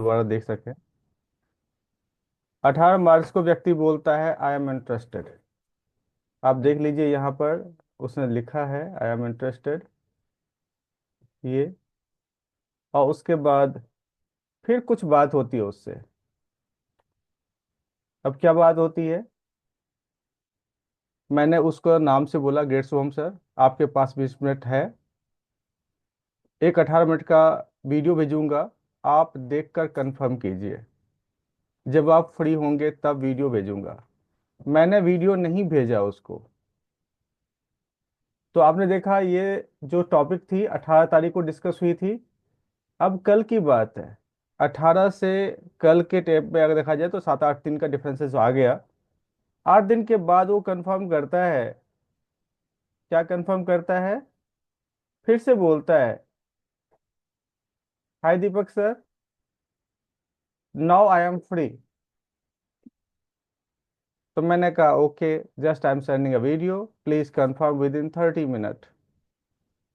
दोबारा देख सकें। 18 मार्च को व्यक्ति बोलता है आई एम इंटरेस्टेड। आप देख लीजिए यहाँ पर उसने लिखा है आई एम इंटरेस्टेड, ये। और उसके बाद फिर कुछ बात होती है उससे। अब क्या बात होती है? मैंने उसको नाम से बोला, ग्रेट शुभम सर, आपके पास 20 मिनट है, एक 18 मिनट का वीडियो भेजूंगा, आप देखकर कंफर्म कीजिए, जब आप फ्री होंगे तब वीडियो भेजूंगा। मैंने वीडियो नहीं भेजा उसको। तो आपने देखा ये जो टॉपिक थी 18 तारीख को डिस्कस हुई थी। अब कल की बात है, 18 से कल के टेप में अगर देखा जाए तो 7-8 दिन का डिफरेंसेस आ गया। 8 दिन के बाद वो कंफर्म करता है। क्या कंफर्म करता है? फिर से बोलता है hi Deepak sir, now I am free. तो मैंने कहा okay, just I am sending a video, please confirm within 30 minute.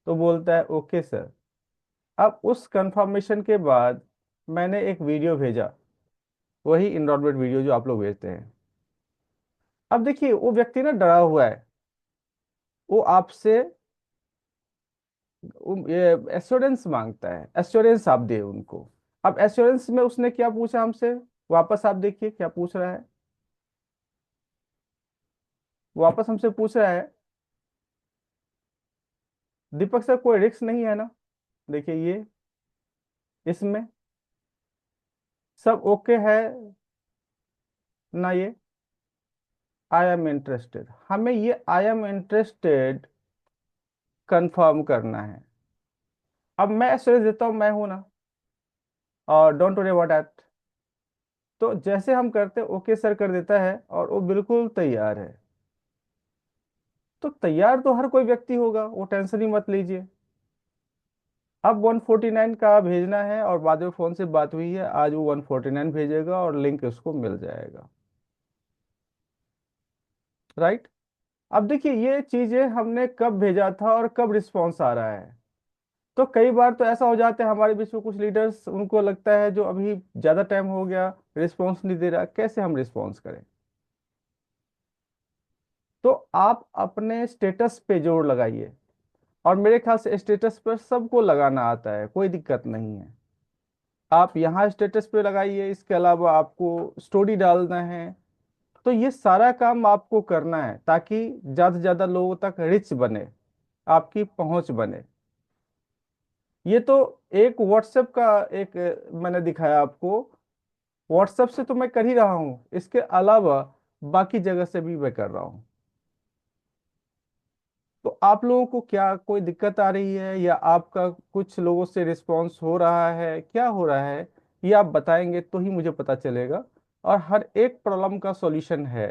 तो बोलता है ओके सर। अब उस कंफर्मेशन के बाद मैंने एक वीडियो भेजा, वही इनरॉलमेंट वीडियो जो आप लोग भेजते हैं। अब देखिए वो व्यक्ति ना डरा हुआ है, वो आपसे ये एश्योरेंस मांगता है, एश्योरेंस आप दे उनको। अब एश्योरेंस में उसने क्या पूछा हमसे, वापस आप देखिए क्या पूछ रहा है। वापस हमसे पूछ रहा है दीपक सर कोई रिस्क नहीं है ना, देखिए ये, इसमें सब ओके है ना, ये आई एम इंटरेस्टेड, हमें ये आई एम इंटरेस्टेड कंफर्म करना है। अब मैं एश्योरेंस देता हूँ, मैं हूं ना, और डोंट वरी अबाउट दैट। तो जैसे हम करते ओके सर कर देता है और वो बिल्कुल तैयार है। तो तैयार तो हर कोई व्यक्ति होगा, वो टेंशन ही मत लीजिए। अब 149 का भेजना है, और बाद में फोन से बात हुई है, आज वो 149 भेजेगा और लिंक उसको मिल जाएगा। राइट। अब देखिए ये चीजें हमने कब भेजा था और कब रिस्पॉन्स आ रहा है। तो कई बार तो ऐसा हो जाता है हमारे बीच में कुछ लीडर्स, उनको लगता है जो अभी ज्यादा टाइम हो गया रिस्पॉन्स नहीं दे रहा, कैसे हम रिस्पॉन्स करें। तो आप अपने स्टेटस पे जोर लगाइए, और मेरे ख्याल से स्टेटस पर सबको लगाना आता है, कोई दिक्कत नहीं है। आप यहाँ स्टेटस पे लगाइए, इसके अलावा आपको स्टोरी डालना है। तो ये सारा काम आपको करना है ताकि ज्यादा से ज्यादा लोगों तक रिच बने, आपकी पहुंच बने। ये तो एक व्हाट्सएप का एक मैंने दिखाया आपको। व्हाट्सएप से तो मैं कर ही रहा हूँ, इसके अलावा बाकी जगह से भी मैं कर रहा हूँ। तो आप लोगों को क्या कोई दिक्कत आ रही है, या आपका कुछ लोगों से रिस्पॉन्स हो रहा है, क्या हो रहा है, ये आप बताएंगे तो ही मुझे पता चलेगा। और हर एक प्रॉब्लम का सॉल्यूशन है।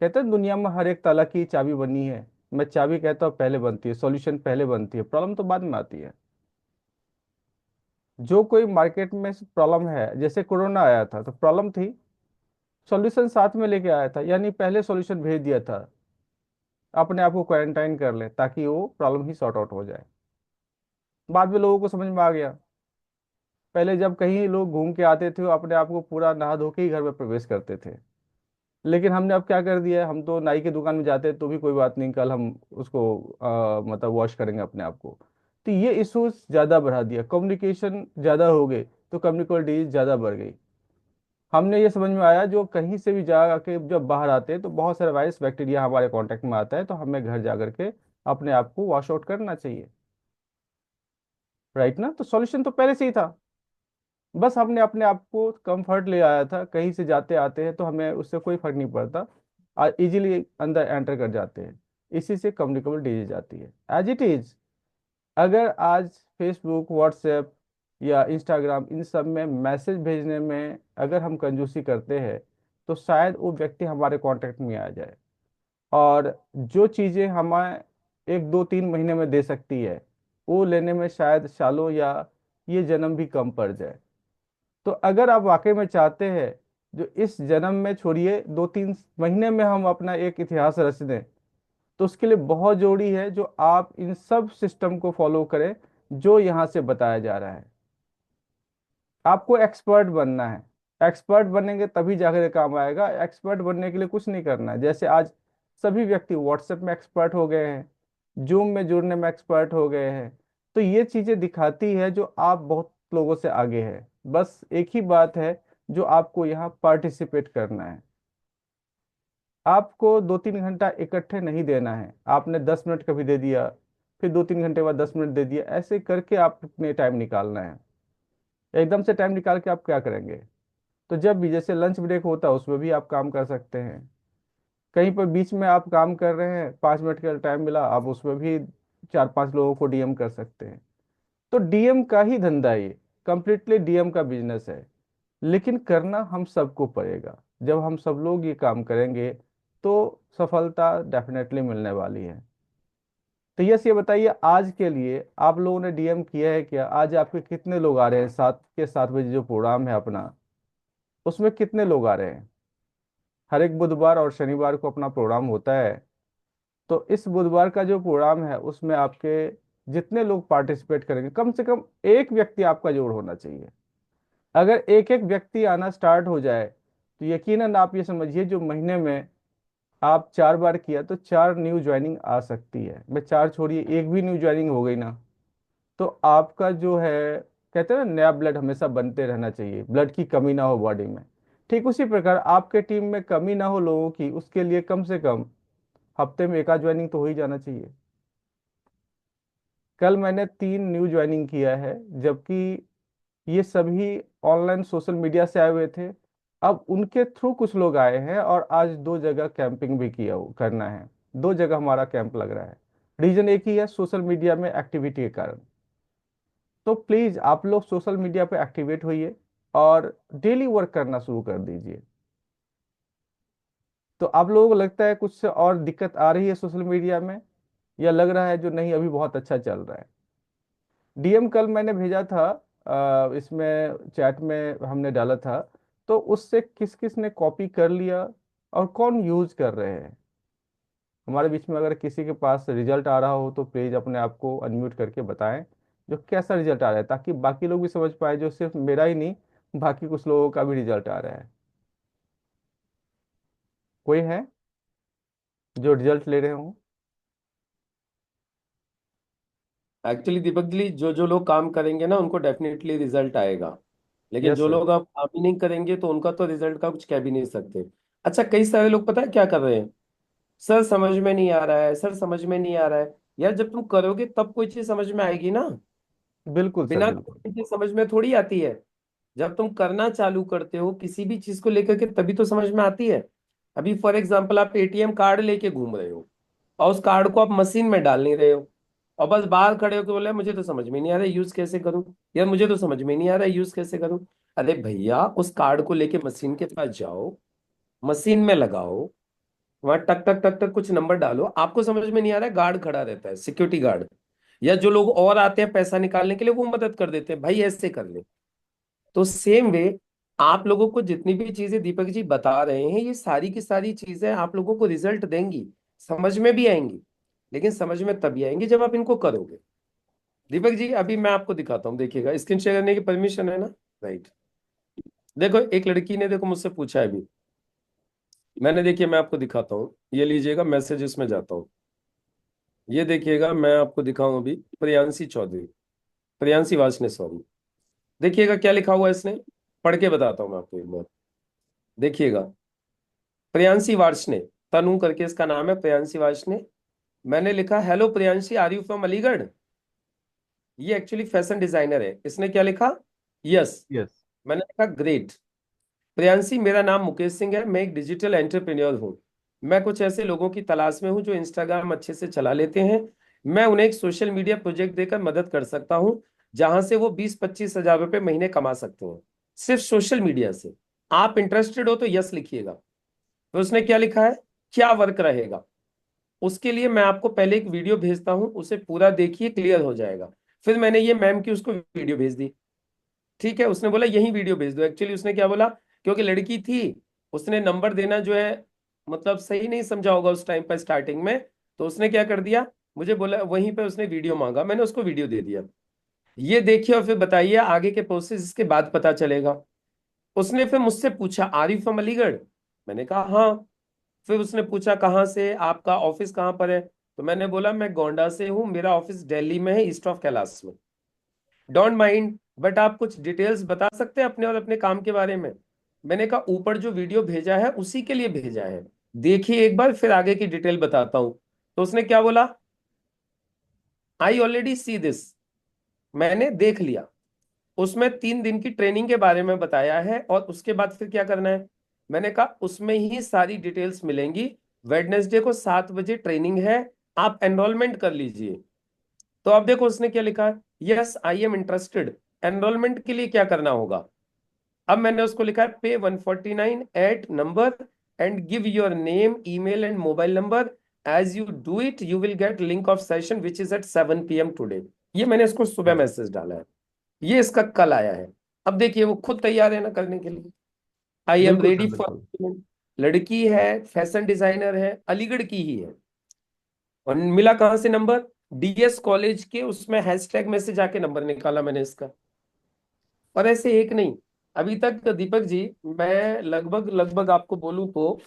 कहते हैं दुनिया में हर एक ताला की चाबी बनी है, मैं चाबी कहता हूँ पहले बनती है, सॉल्यूशन पहले बनती है, प्रॉब्लम तो बाद में आती है। जो कोई मार्केट में प्रॉब्लम है, जैसे कोरोना आया था तो प्रॉब्लम थी, सॉल्यूशन साथ में लेके आया था, यानी पहले सॉल्यूशन भेज दिया था, अपने आप को क्वारंटाइन कर ले ताकि वो प्रॉब्लम ही सॉर्ट आउट हो जाए। बाद में लोगों को समझ में आ गया। पहले जब कहीं लोग घूम के आते थे वो अपने आप को पूरा नहा धो के ही घर में प्रवेश करते थे। लेकिन हमने अब क्या कर दिया है, हम तो नाई की दुकान में जाते हैं तो भी कोई बात नहीं, कल हम उसको मतलब वॉश करेंगे अपने आप को। तो ये इश्यूज ज्यादा बढ़ा दिया, कम्युनिकेशन ज्यादा हो गई, तो कम्युनिकेबल डिजीज ज्यादा बढ़ गई। हमने ये समझ में आया जो कहीं से भी जा के जब बाहर आते हैं तो बहुत सारे वायरस बैक्टीरिया हमारे कांटेक्ट में आता है, तो हमें घर जा करके अपने आप को वॉश आउट करना चाहिए। राइट ना, तो सॉल्यूशन तो पहले से ही था, बस हमने अपने आप को कंफर्ट ले आया था, कहीं से जाते आते हैं तो हमें उससे कोई फर्क नहीं पड़ता, इजीली अंदर एंटर कर जाते हैं। इसी से कम्युनिकेबल डिजीज आती है एज इट इज। अगर आज फेसबुक, व्हाट्सएप या इंस्टाग्राम, इन सब में मैसेज भेजने में अगर हम कंजूसी करते हैं तो शायद वो व्यक्ति हमारे कांटेक्ट में आ जाए, और जो चीज़ें हमें 1 2 3 महीने में दे सकती है वो लेने में शायद सालों या ये जन्म भी कम पड़ जाए। तो अगर आप वाकई में चाहते हैं जो इस जन्म में छोड़िए 2 3 महीने में हम अपना एक इतिहास रच दें, तो उसके लिए बहुत जरूरी है जो आप इन सब सिस्टम को फॉलो करें जो यहाँ से बताया जा रहा है। आपको एक्सपर्ट बनना है। एक्सपर्ट बनेंगे तभी जाकर ये काम आएगा। एक्सपर्ट बनने के लिए कुछ नहीं करना है। जैसे आज सभी व्यक्ति व्हाट्सएप में एक्सपर्ट हो गए हैं, जूम में जुड़ने में एक्सपर्ट हो गए हैं। तो ये चीजें दिखाती है जो आप बहुत लोगों से आगे हैं। बस एक ही बात है, जो आपको यहाँ पार्टिसिपेट करना है। आपको 2-3 घंटा इकट्ठे नहीं देना है। आपने 10 मिनट कभी दे दिया, फिर 2-3 घंटे बाद 10 मिनट दे दिया, ऐसे करके आप अपने टाइम निकालना है। एकदम से टाइम निकाल के आप क्या करेंगे? तो जब भी जैसे लंच ब्रेक होता है उसमें भी आप काम कर सकते हैं। कहीं पर बीच में आप काम कर रहे हैं, 5 मिनट का टाइम मिला, आप उसमें भी 4-5 लोगों को डीएम कर सकते हैं। तो डीएम का ही धंधा है ये, कंप्लीटली डीएम का बिजनेस है। लेकिन करना हम सबको पड़ेगा। जब हम सब लोग ये काम करेंगे तो सफलता डेफिनेटली मिलने वाली है। तो यस, ये बताइए आज के लिए आप लोगों ने डीएम किया है क्या? आज आपके कितने लोग आ रहे हैं? 7 के 7 बजे जो प्रोग्राम है अपना, उसमें कितने लोग आ रहे हैं? हर एक बुधवार और शनिवार को अपना प्रोग्राम होता है। तो इस बुधवार का जो प्रोग्राम है उसमें आपके जितने लोग पार्टिसिपेट करेंगे, कम से कम एक व्यक्ति आपका जोड़ होना चाहिए। अगर एक एक व्यक्ति आना स्टार्ट हो जाए तो यकीनन आप ये समझिए, जो महीने में आप 4 बार किया तो 4 न्यू ज्वाइनिंग आ सकती है। मैं चार छोड़िए, एक भी न्यू ज्वाइनिंग हो गई ना, तो आपका जो है, कहते हैं ना, नया ब्लड हमेशा बनते रहना चाहिए, ब्लड की कमी ना हो बॉडी में। ठीक उसी प्रकार आपके टीम में कमी ना हो लोगों की, उसके लिए कम से कम हफ्ते में एक आध ज्वाइनिंग तो हो ही जाना चाहिए। कल मैंने 3 न्यू ज्वाइनिंग किया है, जबकि ये सभी ऑनलाइन सोशल मीडिया से आए हुए थे। अब उनके थ्रू कुछ लोग आए हैं, और आज 2 जगह कैंपिंग भी किया करना है। 2 जगह हमारा कैंप लग रहा है। रीजन एक ही है, सोशल मीडिया में एक्टिविटी के कारण। तो प्लीज आप लोग सोशल मीडिया पे एक्टिवेट होइए और डेली वर्क करना शुरू कर दीजिए। तो आप लोगों को लगता है कुछ और दिक्कत आ रही है सोशल मीडिया में, या लग रहा है जो नहीं अभी बहुत अच्छा चल रहा है? डीएम कल मैंने भेजा था, इसमें चैट में हमने डाला था। तो उससे किस किस ने कॉपी कर लिया और कौन यूज कर रहे हैं? हमारे बीच में अगर किसी के पास रिजल्ट आ रहा हो तो प्लीज अपने आप को अनम्यूट करके बताएं, जो कैसा रिजल्ट आ रहा है, ताकि बाकी लोग भी समझ पाए, जो सिर्फ मेरा ही नहीं, बाकी कुछ लोगों का भी रिजल्ट आ रहा है। कोई है जो रिजल्ट ले रहे हो? एक्चुअली दीपक जी, जो जो लोग काम करेंगे ना उनको डेफिनेटली रिजल्ट आएगा। लेकिन यस जो सर। लोग आप काम ही नहीं करेंगे तो उनका तो रिजल्ट का कुछ कह भी नहीं सकते। अच्छा, कई सारे लोग पता है क्या कर रहे हैं? सर समझ में नहीं आ रहा है, सर समझ में नहीं आ रहा है। यार जब तुम करोगे तब कोई चीज समझ में आएगी ना। बिल्कुल सर, बिना बिल्कुल। करे चीज समझ में थोड़ी आती है। जब तुम करना चालू करते हो किसी भी चीज को लेकर के तभी तो समझ में आती है। अभी फॉर एग्जाम्पल आप एटीएम कार्ड लेके घूम रहे हो और उस कार्ड को आप मशीन में डाल नहीं रहे हो, और बस बाहर खड़े होकर बोले मुझे तो समझ में नहीं आ रहा यूज कैसे करूं। यार मुझे तो समझ में नहीं आ रहा यूज कैसे करूं। अरे भैया, उस कार्ड को लेके मशीन के पास जाओ, मशीन में लगाओ, वहां टक टक टक टक कुछ नंबर डालो। आपको समझ में नहीं आ रहा है, गार्ड खड़ा रहता है, सिक्योरिटी गार्ड, या जो लोग और आते हैं पैसा निकालने के लिए वो मदद कर देते हैं, भाई ऐसे कर ले। तो सेम वे आप लोगों को जितनी भी चीजें दीपक जी बता रहे हैं, ये सारी की सारी चीजें आप लोगों को रिजल्ट देंगी, समझ में भी आएंगी। लेकिन समझ में तभी आएंगी जब आप इनको करोगे। दीपक जी अभी मैं आपको दिखाता हूँ, देखिएगा, स्क्रीन शेयर करने की परमिशन है ना? राइट। देखो एक लड़की ने देखो मुझसे पूछा है अभी, मैंने, देखिए मैं आपको दिखाता हूँ, ये लीजिएगा, मैसेजेस में जाता हूँ। ये देखिएगा, मैं आपको दिखाऊं अभी, प्रियांशी चौधरी, प्रियांशी वासने, सॉरी। देखिएगा क्या लिखा हुआ है इसने, पढ़ के बताता हूँ मैं आपको एक बार। देखिएगा, प्रियांशी वार्ष्णे, तनु करके इसका नाम है, प्रियांशी वार्ष्णे। मैंने लिखा, hello Priyanshi, are you from Aligarh? ये एक्चुअली फैशन डिजाइनर है। इसने क्या लिखा? यस। यस। मैंने लिखा, ग्रेट। प्रियांशी, मेरा नाम मुकेश सिंह है, मैं एक डिजिटल एंटरप्रेन्योर हूँ। मैं कुछ ऐसे लोगों की तलाश में हूँ जो इंस्टाग्राम अच्छे से चला लेते हैं। मैं उन्हें एक सोशल मीडिया प्रोजेक्ट देकर मदद कर सकता हूँ, जहां से वो 20-25 हजार रुपए महीने कमा सकते हैं, सिर्फ सोशल मीडिया से। आप इंटरेस्टेड हो तो यस लिखिएगा। तो उसने क्या लिखा है, क्या वर्क रहेगा? उसके लिए मैं आपको पहले एक वीडियो भेजता हूँ, उसे पूरा देखिए, क्लियर हो जाएगा। फिर मैंने ये मैम की उसको वीडियो भेज दी। ठीक है, उसने बोला यही वीडियो भेज दो। एक्चुअली उसने क्या बोला, क्योंकि लड़की थी, उसने नंबर देना जो है मतलब सही नहीं समझा होगा उस टाइम पर स्टार्टिंग में। तो उसने क्या कर दिया, मुझे बोला, वहीं पे उसने वीडियो मांगा, मैंने उसको वीडियो दे दिया। ये देखिए और फिर बताइए आगे के प्रोसेस इसके बाद पता चलेगा। उसने फिर मुझसे पूछा, आर यू फ्रॉम अलीगढ़? मैंने कहा हाँ। फिर उसने पूछा कहाँ से, आपका ऑफिस कहाँ पर है? तो मैंने बोला मैं गोंडा से हूँ, मेरा ऑफिस दिल्ली में है, ईस्ट ऑफ कैलाश में। डोंट माइंड, बट आप कुछ डिटेल्स बता सकते हैं अपने और अपने काम के बारे में? मैंने कहा ऊपर जो वीडियो भेजा है उसी के लिए भेजा है, देखिए एक बार फिर आगे की डिटेल बताता हूँ। तो उसने क्या बोला, आई ऑलरेडी सी दिस, मैंने देख लिया। उसमें 3 दिन की ट्रेनिंग के बारे में बताया है और उसके बाद फिर क्या करना है? मैंने कहा उसमें ही सारी डिटेल्स मिलेंगी। वेडनेसडे को 7 बजे ट्रेनिंग है, आप एनरोलमेंट कर लीजिए। तो अब देखो उसने क्या लिखा है, yes I am interested. Enrolment के लिए क्या करना होगा? अब मैंने उसको लिखा है pay 149 at number and give your name email and mobile number. As you do it you will get link of session which is at 7 PM today. ये मैंने उसको सुबह हाँ, मैसेज डाला है, ये इसका कल आया है। अब देखिए वो खुद तैयार है ना करने के लिए। आई एम बिल्कुल रेडी सर, फॉर। बिल्कुल। लड़की है, फैशन डिजाइनर है, अलीगढ़ की ही है। और मिला कहाँ से नंबर? डीएस कॉलेज के उसमें हैशटैग में से जाके नंबर निकाला मैंने इसका। और ऐसे एक नहीं, अभी तक दीपक जी, मैं लगभग लगभग आपको बोलूं तो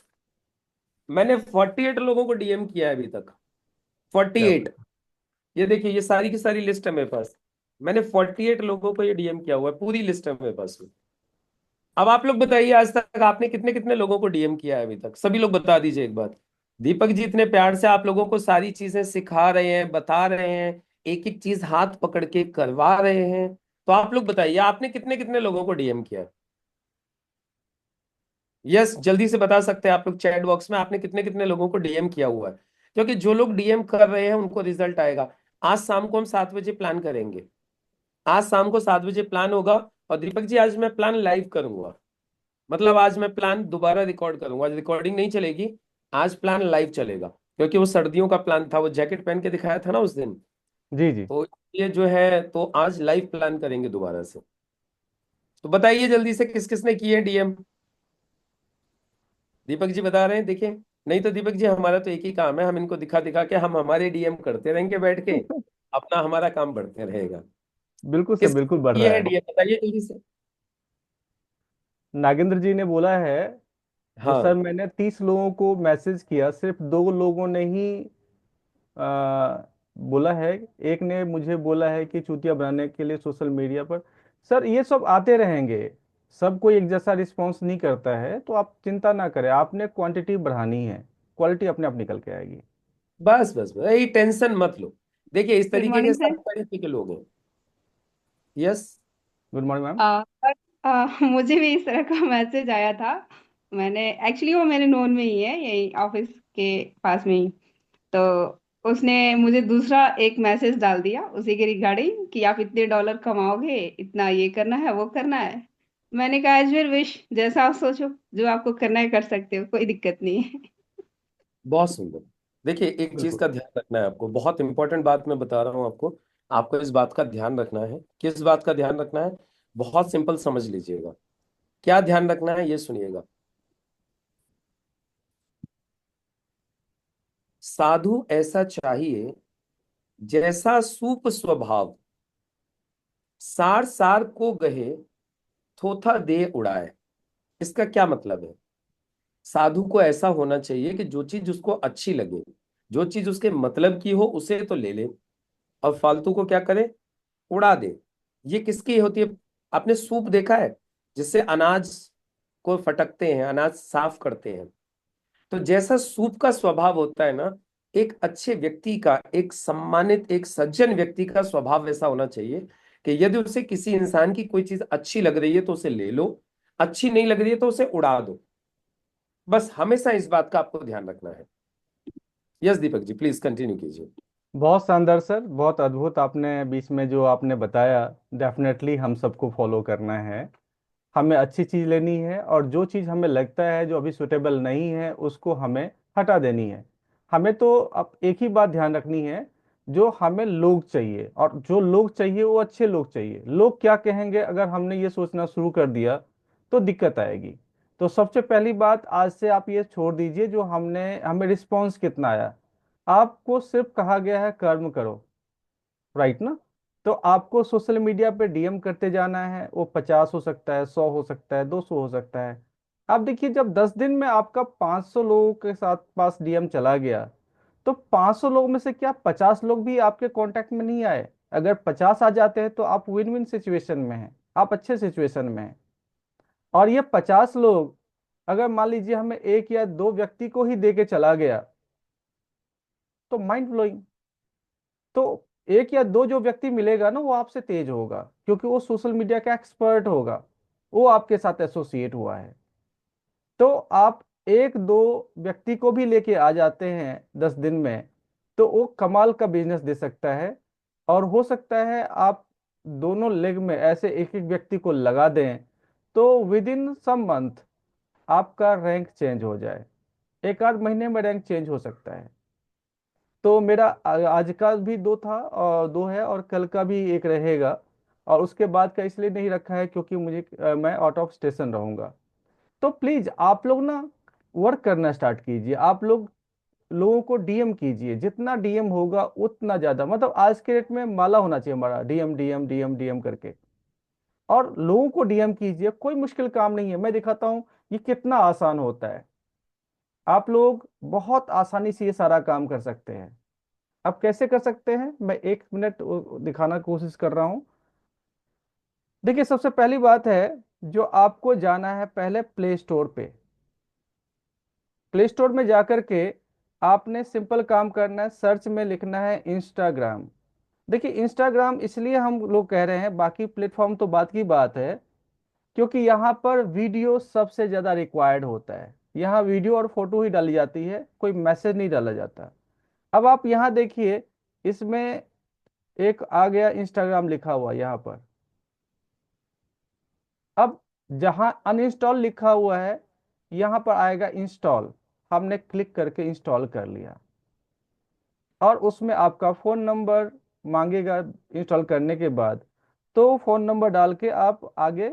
मैंने 48 लोगों को डीएम किया है अभी तक। क्या 48। बात। ये देखिए ये सारी की सारी लिस्ट है मेरे पास। मैंने 48 लोगों को ये डीएम किया हुआ है, पूरी लिस्ट है मेरे पास। अब आप लोग बताइए आज तक आपने कितने कितने लोगों को डीएम किया है अभी तक, सभी लोग बता दीजिए एक बात। दीपक जी इतने प्यार से आप लोगों को सारी चीजें सिखा रहे हैं, बता रहे हैं, एक एक चीज हाथ पकड़ के करवा रहे हैं। तो आप लोग बताइए आपने कितने कितने लोगों को डीएम किया है? यस जल्दी से बता सकते हैं आप लोग चैट बॉक्स में, आपने कितने कितने लोगों को डीएम किया हुआ है? क्योंकि जो लोग डीएम कर रहे हैं उनको रिजल्ट आएगा। आज शाम को हम 7 बजे प्लान करेंगे। आज शाम को 7 बजे प्लान होगा। और दीपक जी आज मैं प्लान लाइव करूंगा, मतलब आज मैं प्लान दोबारा रिकॉर्ड करूंगा, आज रिकॉर्डिंग नहीं चलेगी। आज प्लान लाइव चलेगा क्योंकि वो सर्दियों का प्लान था, वो जैकेट पहन के दिखाया था ना उस दिन। जी जी। तो ये जो है तो आज लाइव प्लान करेंगे दोबारा से। तो बताइए जल्दी से किस किसने किए डीएम? दीपक जी बता रहे हैं देखिए। नहीं तो दीपक जी हमारा तो एक ही काम है, हम इनको दिखा दिखा के हम हमारे डीएम करते रहेंगे बैठ के, अपना हमारा काम बढ़ते रहेगा। बिल्कुल सर, किस बिल्कुल बढ़ किए रहा हैं है। डीएम बताइए जल्दी से। नागेंद्र जी ने बोला है कि सर हाँ मैंने 30 लोगों को मैसेज किया, सिर्फ 2 लोगों ने ही बोला है। एक ने मुझे बोला है कि चूतिया बनाने के लिए सोशल मीडिया पर। सर ये सब आते रहेंगे, सब कोई एक जैसा रिस्पॉन्स नहीं करता है, तो आप चिंता ना करें, आपने क्वांटिटी बढ़ानी है, क्वालिटी अपने आप निकल के आएगी। बस बस बस यही, टेंशन मत लो। देखिए इस गुड तरीके के मॉर्निंग सर। 7 तरीके के लोग हैं। Yes. Good morning ma'am. Sir, मुझे भी इस तरह का मैसेज आया था। मैंने एक्चुअली वो मेरे नोन में ही है, यही ऑफिस के पास में ही। तो उसने मुझे दूसरा एक मैसेज डाल दिया उसी के रिगार्डिंग कि आप इतने डॉलर कमाओगे, इतना ये करना है वो करना है। मैंने कहा एज योर विश, जैसा आप सोचो, जो आपको करना है कर सकते हो, कोई दिक्कत नहीं है। बहुत सुंदर। देखिए एक चीज बिल्कुल। का ध्यान रखना है आपको, बहुत इंपॉर्टेंट बात मैं बता रहा हूँ आपको। आपको इस बात का ध्यान रखना है, किस बात का ध्यान रखना है? बहुत सिंपल समझ लीजिएगा। क्या ध्यान रखना है ये सुनिएगा। साधु ऐसा चाहिए जैसा सूप स्वभाव, सार सार को गहे, थोथा दे उड़ाए। इसका क्या मतलब है? साधु को ऐसा होना चाहिए कि जो चीज उसको अच्छी लगे, जो चीज उसके मतलब की हो उसे तो ले ले, और फालतू को क्या करे? उड़ा दे। ये किसकी होती है? आपने सूप देखा है जिससे अनाज को फटकते हैं, अनाज साफ करते हैं? तो जैसा सूप का स्वभाव होता है ना, एक अच्छे व्यक्ति का, एक सम्मानित, एक सज्जन व्यक्ति का स्वभाव वैसा होना चाहिए कि यदि उसे किसी इंसान की कोई चीज अच्छी लग रही है तो उसे ले लो, अच्छी नहीं लग रही है तो उसे उड़ा दो। बस हमेशा इस बात का आपको ध्यान रखना है। Yes Deepak ji please continue कीजिए। बहुत शानदार सर, बहुत अद्भुत आपने बीच में जो आपने बताया, डेफिनेटली हम सबको फॉलो करना है। हमें अच्छी चीज़ लेनी है, और जो चीज़ हमें लगता है जो अभी सुटेबल नहीं है उसको हमें हटा देनी है। हमें तो अब एक ही बात ध्यान रखनी है, जो हमें लोग चाहिए, और जो लोग चाहिए वो अच्छे लोग चाहिए। लोग क्या कहेंगे अगर हमने ये सोचना शुरू कर दिया तो दिक्कत आएगी। तो सबसे पहली बात, आज से आप ये छोड़ दीजिए जो हमने हमें रिस्पॉन्स कितना आया। आपको सिर्फ कहा गया है कर्म करो, राइट ना? तो आपको सोशल मीडिया पे डीएम करते जाना है, वो 50 हो सकता है, 100 हो सकता है, 200 हो सकता है। आप देखिए जब 10 दिन में आपका 500 लोगों के साथ पास डीएम चला गया, तो 500 लोग में से क्या 50 लोग भी आपके कांटेक्ट में नहीं आए? अगर 50 आ जाते हैं तो आप विन विन सिचुएशन में हैं, आप अच्छे सिचुएशन में हैं। और ये 50 लोग अगर मान लीजिए हमें एक या दो व्यक्ति को ही दे के चला गया, तो माइंड ब्लोइंग। तो एक या दो जो व्यक्ति मिलेगा ना, वो आपसे तेज होगा, क्योंकि वो सोशल मीडिया का एक्सपर्ट होगा, वो आपके साथ एसोसिएट हुआ है। तो आप एक दो व्यक्ति को भी लेके आ जाते हैं 10 दिन में, तो वो कमाल का बिजनेस दे सकता है। और हो सकता है आप दोनों लेग में ऐसे एक एक व्यक्ति को लगा दें, तो विद इन सम मंथ आपका रैंक चेंज हो जाए, एक आध महीने में रैंक चेंज हो सकता है। तो मेरा आज का भी दो था और दो है, और कल का भी एक रहेगा। और उसके बाद का इसलिए नहीं रखा है क्योंकि मैं आउट ऑफ स्टेशन रहूंगा। तो प्लीज आप लोग ना वर्क करना स्टार्ट कीजिए, आप लोग लोगों को डीएम कीजिए, जितना डीएम होगा उतना ज्यादा, मतलब आज के डेट में माला होना चाहिए हमारा, डीएम डीएम डीएम डीएम करके। और लोगों को डीएम कीजिए, कोई मुश्किल काम नहीं है, मैं दिखाता हूँ ये कितना आसान होता है। आप लोग बहुत आसानी से ये सारा काम कर सकते हैं। अब कैसे कर सकते हैं, मैं 1 मिनट दिखाना कोशिश कर रहा हूं। देखिए सबसे पहली बात है, जो आपको जाना है पहले प्ले स्टोर पे। प्ले स्टोर में जाकर के आपने सिंपल काम करना है, सर्च में लिखना है इंस्टाग्राम। देखिए इंस्टाग्राम इसलिए हम लोग कह रहे हैं, बाकी प्लेटफॉर्म तो बात की बात है, क्योंकि यहाँ पर वीडियो सबसे ज्यादा रिक्वायर्ड होता है। यहाँ वीडियो और फोटो ही डाली जाती है, कोई मैसेज नहीं डाला जाता। अब आप यहाँ देखिए, इसमें एक आ गया इंस्टाग्राम लिखा हुआ यहाँ पर। अब जहां अनइंस्टॉल लिखा हुआ है, यहां पर आएगा इंस्टॉल। हमने क्लिक करके इंस्टॉल कर लिया, और उसमें आपका फोन नंबर मांगेगा इंस्टॉल करने के बाद। तो फोन नंबर डाल के आप आगे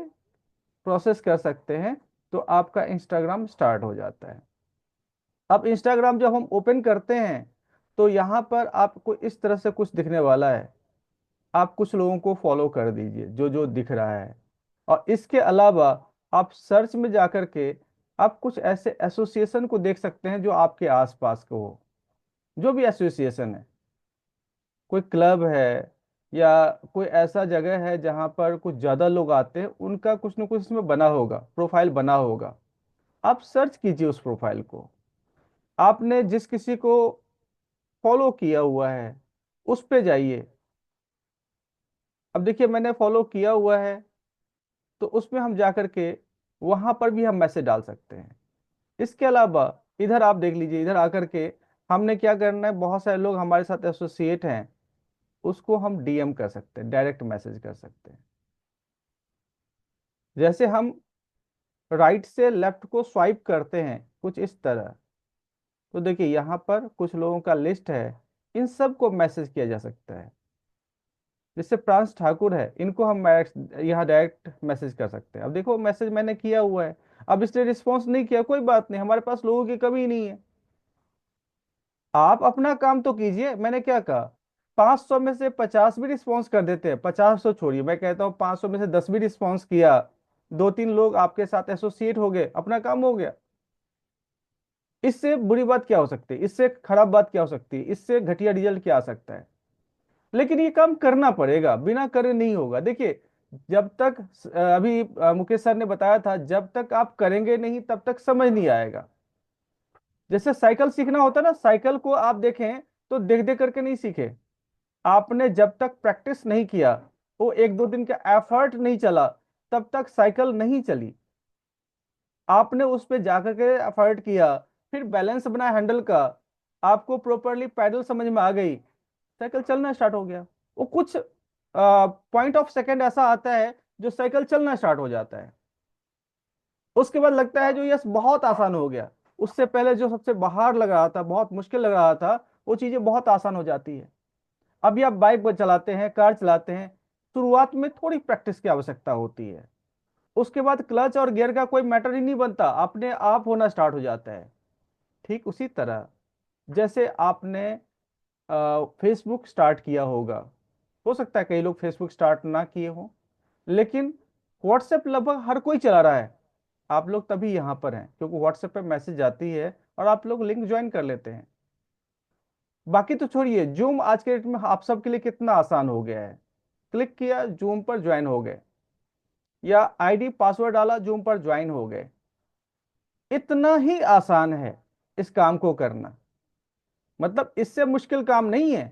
प्रोसेस कर सकते हैं, तो आपका इंस्टाग्राम स्टार्ट हो जाता है। अब इंस्टाग्राम जब हम ओपन करते हैं, तो यहाँ पर आपको इस तरह से कुछ दिखने वाला है। आप कुछ लोगों को फॉलो कर दीजिए जो जो दिख रहा है। और इसके अलावा आप सर्च में जाकर के आप कुछ ऐसे एसोसिएशन को देख सकते हैं जो आपके आसपास को हो, जो भी एसोसिएशन है, कोई क्लब है या कोई ऐसा जगह है जहां पर कुछ ज्यादा लोग आते हैं, उनका कुछ ना कुछ इसमें बना होगा, प्रोफाइल बना होगा। आप सर्च कीजिए उस प्रोफाइल को, आपने जिस किसी को फॉलो किया हुआ है उस पे जाइए। अब देखिए मैंने फॉलो किया हुआ है, तो उसमें हम जाकर के वहां पर भी हम मैसेज डाल सकते हैं। इसके अलावा इधर आप देख लीजिए, इधर आकर के हमने क्या करना है, बहुत सारे लोग हमारे साथ एसोसिएट हैं, उसको हम डीएम कर सकते हैं, डायरेक्ट मैसेज कर सकते हैं। जैसे हम राइट से लेफ्ट को स्वाइप करते हैं कुछ इस तरह, तो देखिए यहाँ पर कुछ लोगों का लिस्ट है, इन सब को मैसेज किया जा सकता है। जैसे प्रांश ठाकुर है, इनको हम यहाँ डायरेक्ट मैसेज कर सकते हैं। अब देखो मैसेज मैंने किया हुआ है, अब इसने रिस्पॉन्स नहीं किया, कोई बात नहीं, हमारे पास लोगों की कमी नहीं है। आप अपना काम तो कीजिए, मैंने क्या कहा, 500 में से 50 भी रिस्पॉन्स कर देते हैं, 50 तो छोड़िए, मैं कहता हूँ 500 में से 10 भी रिस्पॉन्स किया, दो तीन लोग आपके साथ एसोसिएट हो गए, अपना काम हो गया। इससे बुरी बात क्या हो सकती है, इससे खराब बात क्या हो सकती है, इससे घटिया रिजल्ट क्या आ सकता है? लेकिन ये काम करना पड़ेगा, बिना करे नहीं होगा। देखिए जब तक अभी मुकेश सर ने बताया था, जब तक आप करेंगे नहीं तब तक समझ नहीं आएगा। जैसे साइकिल सीखना होता है ना, साइकिल को आप देखें तो देख देख करके नहीं सीखे, आपने जब तक प्रैक्टिस नहीं किया, वो एक दो दिन का एफर्ट नहीं चला, तब तक साइकिल नहीं चली। आपने उस पर जाकर के एफर्ट किया, फिर बैलेंस बना हैंडल का, आपको प्रॉपरली पैडल समझ में आ गई, साइकिल चलना स्टार्ट हो गया। वो कुछ पॉइंट ऑफ सेकंड ऐसा आता है जो साइकिल चलना स्टार्ट हो जाता है। उसके बाद लगता है जो यस बहुत आसान हो गया। उससे पहले जो सबसे बाहर लग रहा था, बहुत मुश्किल लग रहा था, वो चीजें बहुत आसान हो जाती है। अभी आप बाइक चलाते हैं, कार चलाते हैं, शुरुआत में थोड़ी प्रैक्टिस की आवश्यकता होती है। उसके बाद क्लच और गियर का कोई मैटर ही नहीं बनता, अपने आप होना स्टार्ट हो जाता है। ठीक उसी तरह जैसे आपने फेसबुक स्टार्ट किया होगा, हो सकता है कई लोग फेसबुक स्टार्ट ना किए हों, लेकिन व्हाट्सएप लगभग हर कोई चला रहा है। आप लोग तभी यहाँ पर हैं क्योंकि व्हाट्सएप पे मैसेज आती है और आप लोग लिंक ज्वाइन कर लेते हैं। बाकी तो छोड़िए, जूम आज के डेट में आप सबके लिए कितना आसान हो गया है। क्लिक किया, जूम पर ज्वाइन हो गए, या आईडी पासवर्ड डाला, जूम पर ज्वाइन हो गए। इतना ही आसान है इस काम को करना, मतलब इससे मुश्किल काम नहीं है।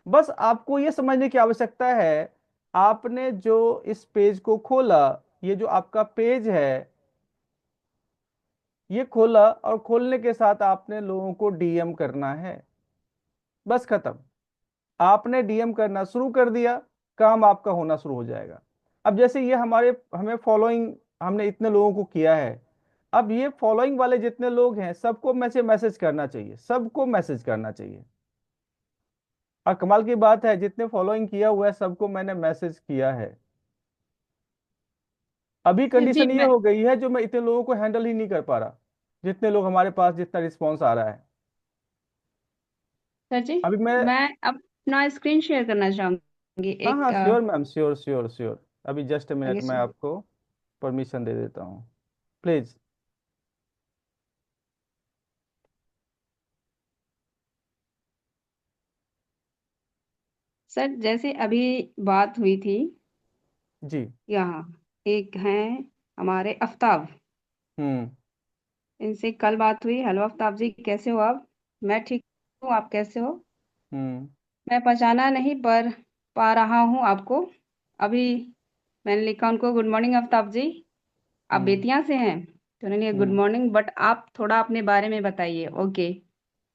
बस आपको यह समझने की आवश्यकता है, आपने जो इस पेज को खोला, ये जो आपका पेज है, ये खोला और खोलने के साथ आपने लोगों को डीएम करना है। बस खत्म। आपने डीएम करना शुरू कर दिया, काम आपका होना शुरू हो जाएगा। अब जैसे ये हमें फॉलोइंग, हमने इतने लोगों को किया है, अब ये फॉलोइंग वाले जितने लोग हैं सबको मैसेज करना चाहिए, सबको मैसेज करना चाहिए। और कमाल की बात है, जितने फॉलोइंग किया हुआ है सबको मैंने मैसेज किया है। अभी सर जी कंडीशन ये मैं हो गई है जो मैं इतने लोगों को हैंडल ही नहीं कर पा रहा, जितने लोग हमारे पास, जितना रिस्पॉन्स आ रहा है। सर जी अभी मैं, मैं अपना स्क्रीन शेयर करना चाहूंगी हाँ एक हाँ sure ma'am, sure sure sure. अभी जस्ट ए मिनट, आगे मैं से। आपको परमिशन दे देता हूँ, प्लीज। सर जैसे अभी बात हुई थी, जी। यहाँ एक हैं हमारे आफ्ताब, हम्म। इनसे कल बात हुई। हेलो आफ्ताब जी, कैसे हो आप? मैं ठीक हूँ, आप कैसे हो? हम्म। मैं पहचाना नहीं पर पा रहा हूँ आपको। अभी मैंने लिखा उनको, गुड मॉर्निंग आफ्ताब जी, आप हम्म। बेतिया से हैं? तो उन्होंने गुड हम्म। मॉर्निंग, बट आप थोड़ा अपने बारे में बताइए। ओके,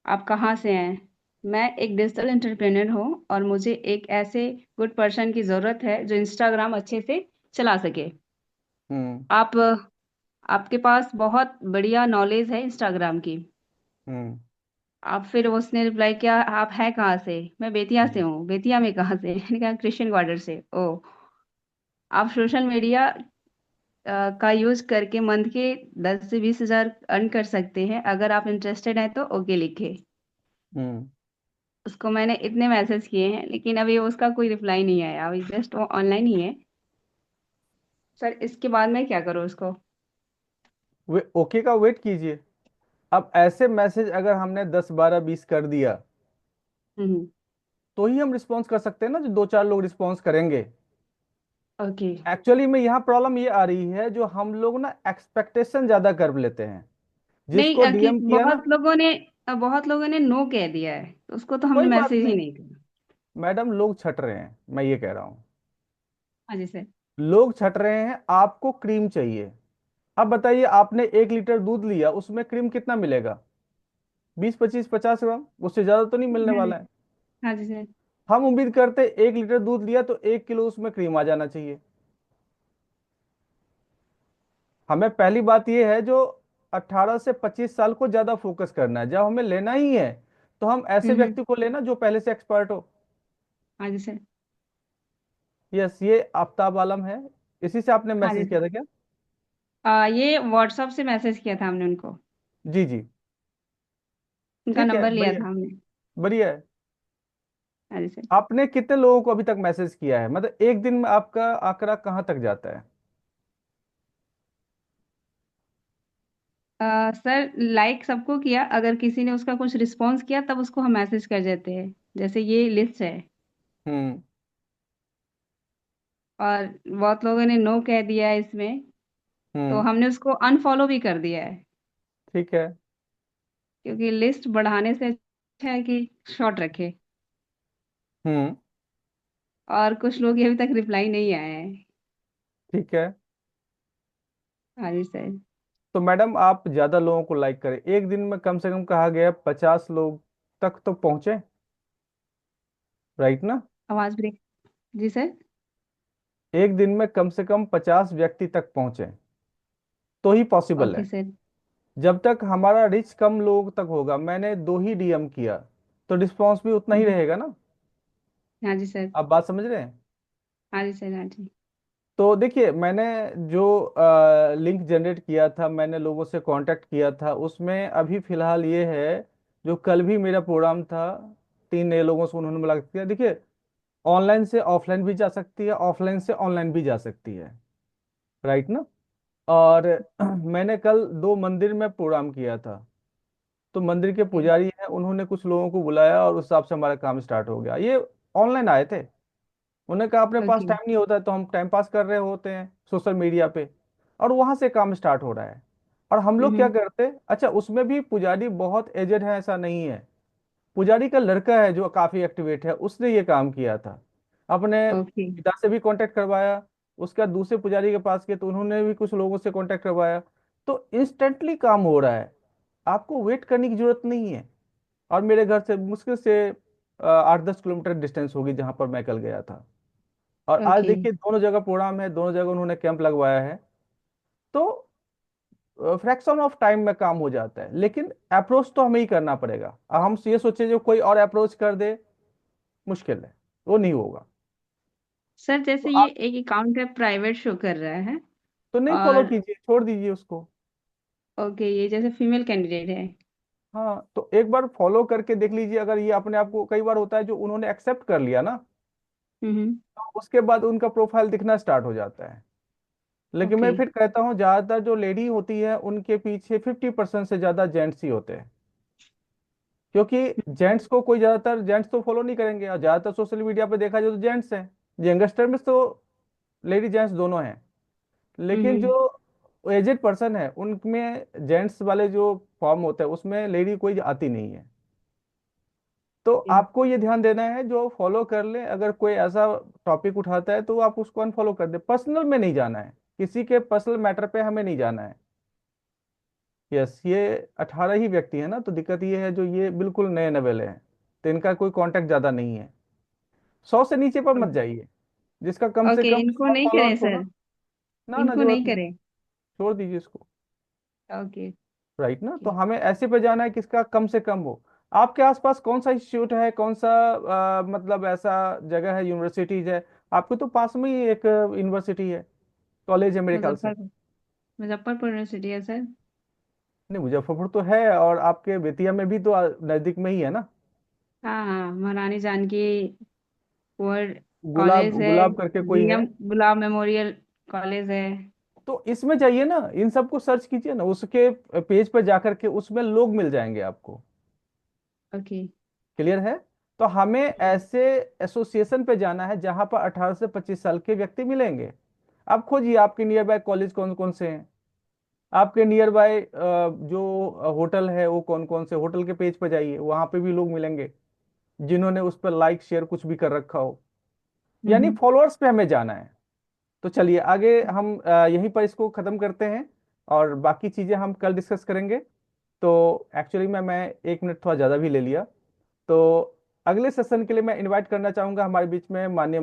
आप कहाँ से हैं? मैं एक डिजिटल एंटरप्रेन्योर हूँ और मुझे एक ऐसे गुड पर्सन की ज़रूरत है जो इंस्टाग्राम अच्छे से चला सके। हम्म। आप आपके पास बहुत बढ़िया नॉलेज है इंस्टाग्राम की। हम्म। आप फिर उसने रिप्लाई किया, आप है कहाँ से? मैं बेतिया से हम्म। हूँ। बेतिया में कहाँ से? मैंने कहा क्रिश्चियन क्वार्टर से। ओ, आप सोशल मीडिया का यूज करके मंथ के 10 से 20 हजार अर्न कर सकते हैं। अगर आप इंटरेस्टेड हैं तो ओके लिखे। हम्म। उसको मैंने इतने मैसेज किए हैं लेकिन अभी उसका कोई रिप्लाई नहीं आया। अभी जस्ट वो ऑनलाइन ही है। सर इसके बाद मैं क्या करूँ उसको? वे ओके का वेट कीजिए। अब ऐसे मैसेज अगर हमने 10 12 20 कर दिया, हम्म। तो ही हम रिस्पॉन्स कर सकते हैं ना, जो 2 4 लोग रिस्पॉन्स करेंगे। ओके। एक्चुअली में यहाँ प्रॉब्लम ये आ रही है, जो हम लोग ना एक्सपेक्टेशन ज्यादा कर लेते हैं। नहीं जिसको डीएम किया ना, बहुत लोगों ने नो कह दिया है, तो उसको तो हमने कोई बात मैसेज ही नहीं नहीं किया। मैडम, लोग छट रहे हैं, मैं ये कह रहा हूँ। हाँ जी सर। लोग छट रहे हैं, आपको क्रीम चाहिए। अब बताइए, आपने 1 लीटर दूध लिया, उसमें क्रीम कितना मिलेगा? 20 25 50 ग्राम, उससे ज्यादा तो नहीं मिलने हाँ जी। वाला है। हाँ जी सर। हम उम्मीद करते 1 लीटर दूध लिया तो 1 किलो उसमें क्रीम आ जाना चाहिए। हमें पहली बात यह है, जो 18 से 25 साल को ज्यादा फोकस करना है। जब हमें लेना ही है तो हम ऐसे हम्म। व्यक्ति को लेना जो पहले से एक्सपर्ट हो। हाँ जी सर। यस, ये आफ्ताब आलम है। इसी से आपने हाँ जी मैसेज किया सर। था क्या? ये व्हाट्सएप से मैसेज किया था हमने उनको। जी जी। उनका ठीक है, नंबर लिया बढ़िया। था हमने। बढ़िया है। हाँ जी सर। आपने कितने लोगों को अभी तक मैसेज किया है, मतलब एक दिन में आपका आंकड़ा कहाँ तक जाता है? सर लाइक सबको किया, अगर किसी ने उसका कुछ रिस्पॉन्स किया तब उसको हम मैसेज कर देते हैं। जैसे ये लिस्ट है। हम्म। और बहुत लोगों ने नो कह दिया है इसमें, तो हम्म। हमने उसको अनफॉलो भी कर दिया है। ठीक है। क्योंकि लिस्ट बढ़ाने से अच्छा है कि शॉर्ट रखे। हम्म। और कुछ लोग ये अभी तक रिप्लाई नहीं आए हैं। ठीक है। हाँ जी सर। तो मैडम, आप ज्यादा लोगों को लाइक करें, एक दिन में कम से कम कहा गया 50 लोग तक तो पहुंचे, राइट ना? आवाज ब्रेक। जी सर। एक दिन में कम से कम 50 व्यक्ति तक पहुंचे तो ही पॉसिबल ओके है। सर। जब तक हमारा रिच कम लोग तक होगा, मैंने 2 ही डीएम किया, तो रिस्पॉन्स भी उतना ही हम्म। रहेगा ना। हाँ जी सर। आप बात समझ रहे हैं? हाँ जी सर। हाँ जी। तो देखिए, मैंने जो लिंक जनरेट किया था, मैंने लोगों से कांटेक्ट किया था, उसमें अभी फिलहाल ये है, जो कल भी मेरा प्रोग्राम था, 3 नए लोगों से उन्होंने मुलाकात किया। देखिए, ऑनलाइन से ऑफलाइन भी जा सकती है, ऑफलाइन से ऑनलाइन भी जा सकती है, राइट ना। और मैंने कल 2 मंदिर में प्रोग्राम किया था। तो मंदिर के पुजारी हैं, उन्होंने कुछ लोगों को बुलाया और उस हिसाब से हमारा काम स्टार्ट हो गया। ये ऑनलाइन आए थे। उन्होंने कहा अपने पास ओके। टाइम नहीं होता है, तो हम टाइम पास कर रहे होते हैं सोशल मीडिया पे, और वहां से काम स्टार्ट हो रहा है। और हम लोग क्या हम्म। करते, अच्छा उसमें भी पुजारी बहुत एजेड है ऐसा नहीं है। पुजारी का लड़का है जो काफी एक्टिवेट है, उसने ये काम किया था। अपने ओके। पिता से भी कांटेक्ट करवाया, उसके बाद दूसरे पुजारी के पास गए तो उन्होंने भी कुछ लोगों से कांटेक्ट करवाया। तो इंस्टेंटली काम हो रहा है, आपको वेट करने की जरूरत नहीं है। और मेरे घर से मुश्किल से 8-10 किलोमीटर डिस्टेंस होगी जहां पर मैं कल गया था। और आज ओके देखिए दोनों जगह प्रोग्राम है, दोनों जगह उन्होंने कैंप लगवाया है। तो फ्रैक्शन ऑफ टाइम में काम हो जाता है, लेकिन अप्रोच तो हमें ही करना पड़ेगा। अब हम ये सोचे जो कोई और अप्रोच कर दे, मुश्किल है, वो नहीं होगा। सर, तो जैसे ये आप एक अकाउंट है, प्राइवेट शो कर रहा है। तो नहीं फॉलो और कीजिए, छोड़ दीजिए उसको। ओके, ये जैसे फीमेल कैंडिडेट है। हाँ, तो एक बार फॉलो करके देख लीजिए, अगर ये अपने आप को, कई बार होता है जो उन्होंने एक्सेप्ट कर लिया ना, हम्म। तो उसके बाद उनका प्रोफाइल दिखना स्टार्ट हो जाता है। लेकिन ओके। मैं फिर कहता हूँ ज्यादातर जो लेडी होती है उनके पीछे 50% से ज्यादा जेंट्स ही होते हैं। क्योंकि जेंट्स को कोई, ज्यादातर जेंट्स तो फॉलो नहीं करेंगे, और ज्यादातर सोशल मीडिया पे देखा जाए तो जेंट्स हैं। यंगस्टर में तो लेडी जेंट्स दोनों हैं। लेकिन हम्म। जो एजेड पर्सन है उनमें जेंट्स वाले जो फॉर्म होता है उसमें लेडी कोई आती नहीं है। तो आपको ये ध्यान देना है, जो फॉलो कर ले, अगर कोई ऐसा टॉपिक उठाता है तो आप उसको अनफॉलो कर दे। पर्सनल में नहीं जाना है, किसी के पर्सनल मैटर पे हमें नहीं जाना है। यस, ये 18 ही व्यक्ति है ना, तो दिक्कत ये है जो ये बिल्कुल नए नवेले हैं, तो इनका कोई कांटेक्ट ज्यादा नहीं है। 100 से नीचे पर मत जाइए, जिसका कम से ओके, कम इनको 100 नहीं करें फॉलोअर्स हो सर। ना। ना ना, इनको जरूरत नहीं नहीं, करें। छोड़ दीजिए इसको। ओके। राइट ना, तो ओके। हमें ऐसे पे जाना है किसका कम से कम हो। आपके आसपास कौन सा इंस्टीट्यूट है, कौन सा मतलब ऐसा जगह है, यूनिवर्सिटीज है? आपके तो पास में ही एक यूनिवर्सिटी है, कॉलेज है मेरे ख्याल से। मुजफ्फरपुर। मुजफ्फरपुर यूनिवर्सिटी है सर। नहीं, मुजफ्फरपुर तो है, और आपके बेतिया में भी तो नजदीक में ही है ना। हाँ हाँ, महारानी जानकी वर्ड गुलाब कॉलेज है। गुलाब करके कोई है। जीएम गुलाब मेमोरियल कॉलेज है। तो इसमें जाइए ना, इन सबको सर्च कीजिए ना, उसके पेज पर जाकर के, उसमें लोग मिल जाएंगे आपको। ओके। क्लियर है। तो हमें ऐसे एसोसिएशन पे जाना है जहां पर 18 से 25 साल के व्यक्ति मिलेंगे। आप खोजिए आपके नियर बाय कॉलेज कौन कौन से हैं, आपके नियर बाय जो होटल है वो कौन कौन से होटल के पेज पर जाइए, वहां पे भी लोग मिलेंगे जिन्होंने उस पर लाइक शेयर कुछ भी कर रखा हो। यानी हम्म। फॉलोअर्स पे हमें जाना है। तो चलिए आगे हम यहीं पर इसको खत्म करते हैं, और बाकी चीजें हम कल डिस्कस करेंगे। तो एक्चुअली मैं 1 मिनट थोड़ा ज़्यादा भी ले लिया। तो अगले सेशन के लिए मैं इनवाइट करना चाहूंगा हमारे बीच में माननीय